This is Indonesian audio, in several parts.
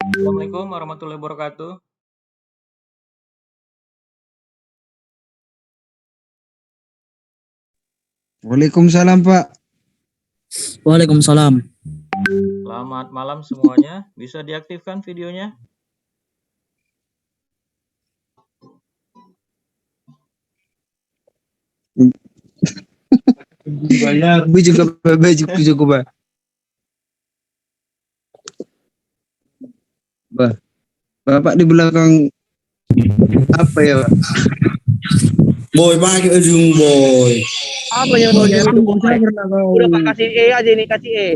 Assalamualaikum warahmatullahi wabarakatuh. Waalaikumsalam, Pak. Waalaikumsalam. Selamat malam semuanya. Bisa diaktifkan videonya? Baju Pak. Bapak di belakang apa ya, Pak? Boy, pakai ujung boy. Apa yang mau Saya itu pun boy? pernah kau. Udah Pak, kasih E aja nih, kasih E.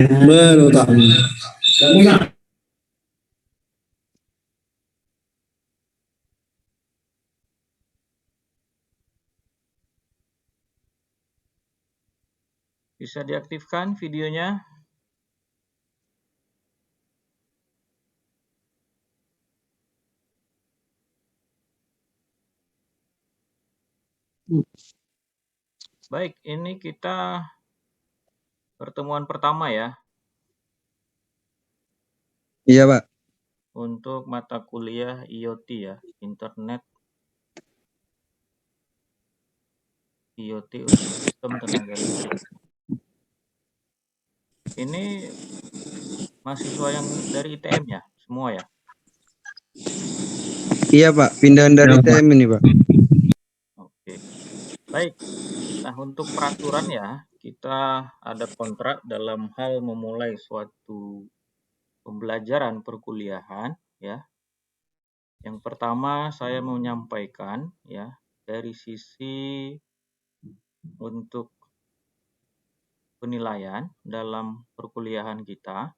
Benar tak? Bisa diaktifkan videonya? Baik, ini kita pertemuan pertama ya Iya, Pak. untuk mata kuliah IoT ya, Internet IoT untuk sistem tenaga listrik. Ini mahasiswa yang dari ITM ya, semua ya? Iya, Pak. Pindahan dari TM ini, Pak. Oke. Baik. Nah, untuk peraturan ya, kita ada kontrak dalam hal memulai suatu pembelajaran perkuliahan ya. Yang pertama saya menyampaikan ya dari sisi untuk penilaian dalam perkuliahan kita.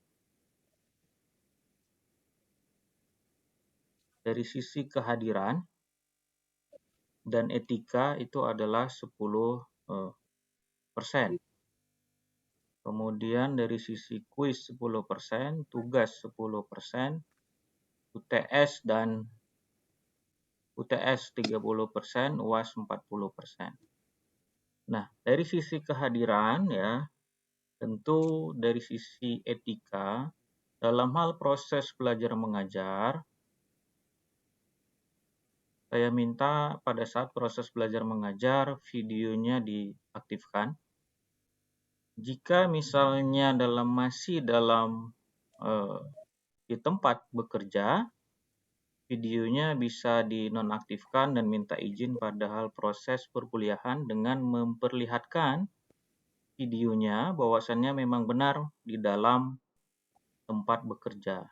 Dari sisi kehadiran dan etika itu adalah 10%. Kemudian dari sisi kuis 10%, tugas 10%, UTS dan UTS 30%, UAS 40%. Nah, dari sisi kehadiran ya, tentu dari sisi etika dalam hal proses belajar mengajar, saya minta pada saat proses belajar mengajar videonya diaktifkan. Jika misalnya masih dalam di tempat bekerja, videonya bisa dinonaktifkan dan minta izin padahal proses perkuliahan dengan memperlihatkan videonya bahwasannya memang benar di dalam tempat bekerja.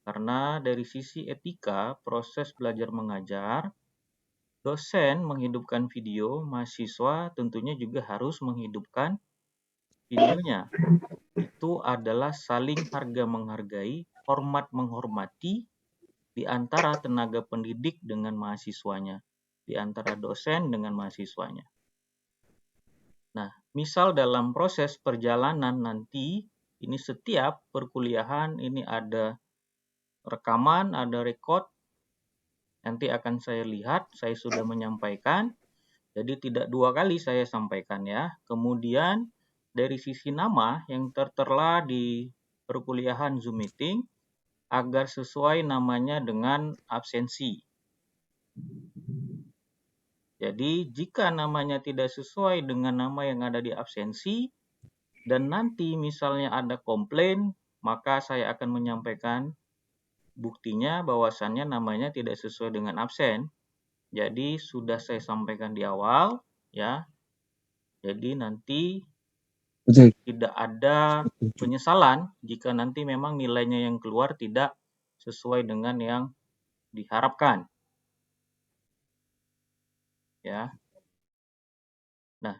Karena dari sisi etika proses belajar mengajar, dosen menghidupkan video, mahasiswa tentunya juga harus menghidupkan videonya. Itu adalah saling harga menghargai, hormat menghormati di antara tenaga pendidik dengan mahasiswanya, di antara dosen dengan mahasiswanya. Nah, misal dalam proses perjalanan nanti, ini setiap perkuliahan ini ada rekaman, ada record, nanti akan saya lihat, saya sudah menyampaikan, jadi tidak 2 kali saya sampaikan ya. Kemudian dari sisi nama yang tertera di perkuliahan Zoom Meeting, agar sesuai namanya dengan absensi. Jadi jika namanya tidak sesuai dengan nama yang ada di absensi, dan nanti misalnya ada komplain, maka saya akan menyampaikan buktinya bahwasannya namanya tidak sesuai dengan absen. Jadi sudah saya sampaikan di awal ya. Jadi nanti tidak ada penyesalan jika nanti memang nilainya yang keluar tidak sesuai dengan yang diharapkan. Ya. Nah,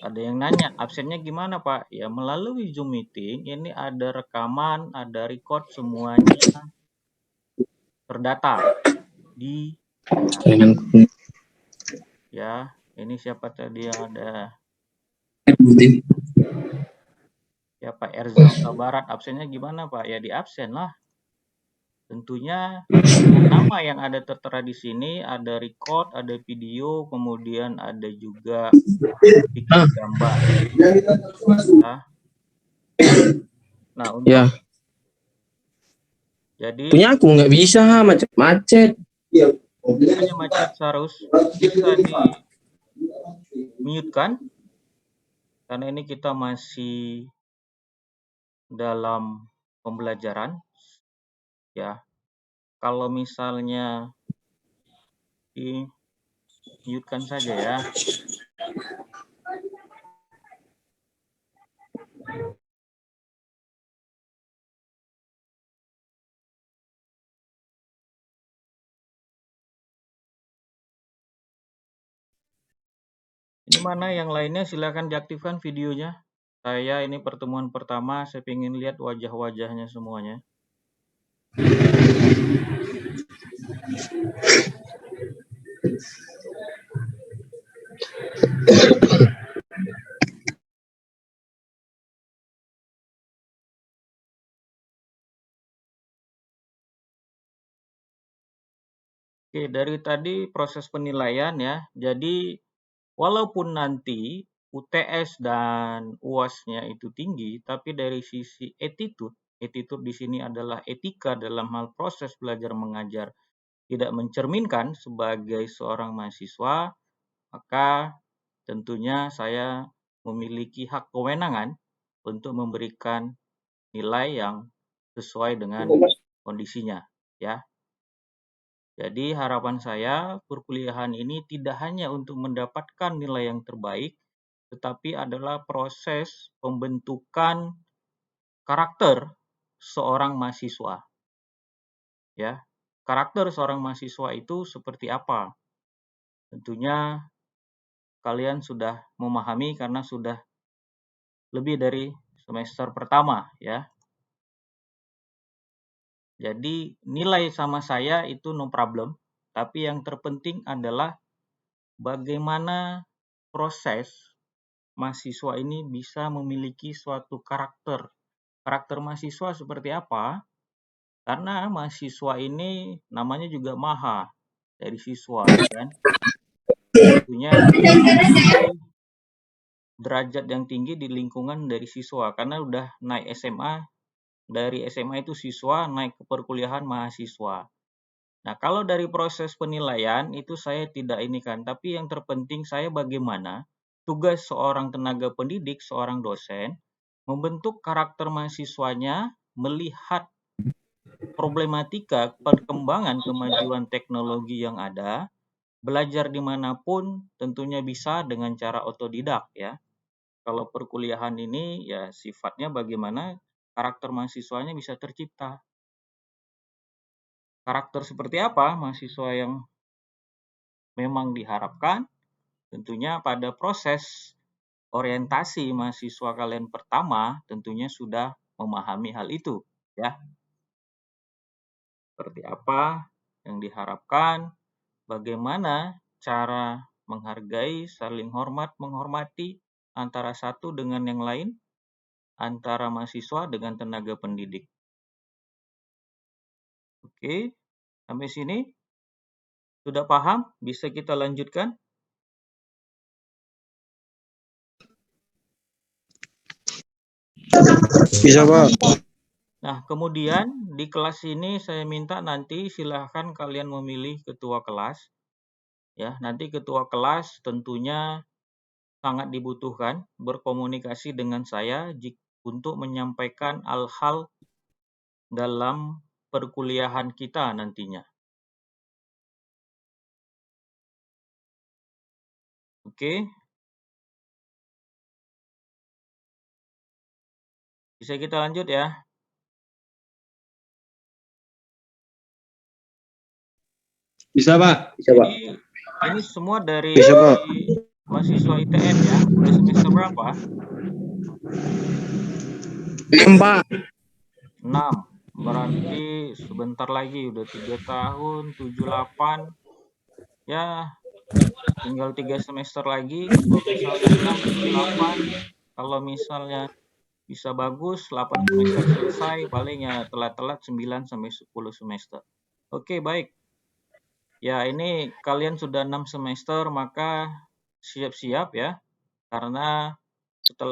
ada yang nanya, absennya gimana Pak? Ya melalui Zoom Meeting ini ada rekaman, ada record, semuanya terdata di ya. Ini siapa tadi yang ada? Ya Pak Erza Barat, absennya gimana Pak? Ya di absen lah. Tentunya dengan nama yang ada tertera di sini, ada record, ada video, kemudian ada juga bikin gambar. Ya. Nah, untuk Ya, jadi punya aku nggak bisa, macet-macet. hanya macet harus bisa di-mute-kan karena ini kita masih dalam pembelajaran ya. Kalau misalnya di-mute-kan saja ya. Ini mana yang lainnya silakan diaktifkan videonya. Saya ini pertemuan pertama, saya ingin lihat wajah-wajahnya semuanya. Oke, dari tadi proses penilaian ya. Jadi walaupun nanti UTS dan UAS-nya itu tinggi, tapi dari sisi attitude di sini adalah etika dalam hal proses belajar mengajar tidak mencerminkan sebagai seorang mahasiswa, maka tentunya saya memiliki hak kewenangan untuk memberikan nilai yang sesuai dengan kondisinya, ya. Jadi harapan saya perkuliahan ini tidak hanya untuk mendapatkan nilai yang terbaik, tetapi adalah proses pembentukan karakter seorang mahasiswa. Ya, karakter seorang mahasiswa itu seperti apa? Tentunya kalian sudah memahami karena sudah lebih dari semester pertama, ya. Jadi nilai sama saya itu no problem, tapi yang terpenting adalah bagaimana proses mahasiswa ini bisa memiliki suatu karakter. Karakter mahasiswa seperti apa? Karena mahasiswa ini namanya juga maha dari siswa, kan? Tentunya memiliki derajat yang tinggi di lingkungan dari siswa karena udah naik SMA, dari SMA itu siswa naik ke perkuliahan mahasiswa. Nah, kalau dari proses penilaian itu saya tidak ini kan, tapi yang terpenting saya bagaimana tugas seorang tenaga pendidik, seorang dosen, membentuk karakter mahasiswanya, melihat problematika perkembangan kemajuan teknologi yang ada, belajar dimanapun tentunya bisa dengan cara otodidak ya. Kalau perkuliahan ini ya sifatnya bagaimana karakter mahasiswanya bisa tercipta. Karakter seperti apa mahasiswa yang memang diharapkan? Tentunya pada proses orientasi mahasiswa kalian pertama tentunya sudah memahami hal itu ya. Seperti apa yang diharapkan, bagaimana cara menghargai, saling hormat, menghormati antara satu dengan yang lain, antara mahasiswa dengan tenaga pendidik. Oke, sampai sini sudah paham? Bisa kita lanjutkan? Bisa, Pak. Nah, kemudian di kelas ini saya minta nanti silahkan kalian memilih ketua kelas. Ya, nanti ketua kelas tentunya sangat dibutuhkan berkomunikasi dengan saya untuk menyampaikan hal-hal dalam perkuliahan kita nantinya. Oke. Bisa kita lanjut ya. Bisa, Pak. Jadi ini semua dari Bisa, Pak. mahasiswa ITN ya. Udah semester berapa? 6, Pak. 6. Berarti sebentar lagi udah 3 tahun, 7, 8. Ya, tinggal 3 semester lagi. Kalau misalnya 6, 7, 8. Kalau misalnya bisa bagus, 8 semester selesai. Paling ya telat-telat 9 sampai 10 semester. Oke, baik. Ya, ini kalian sudah 6 semester, maka siap-siap ya. Karena setelah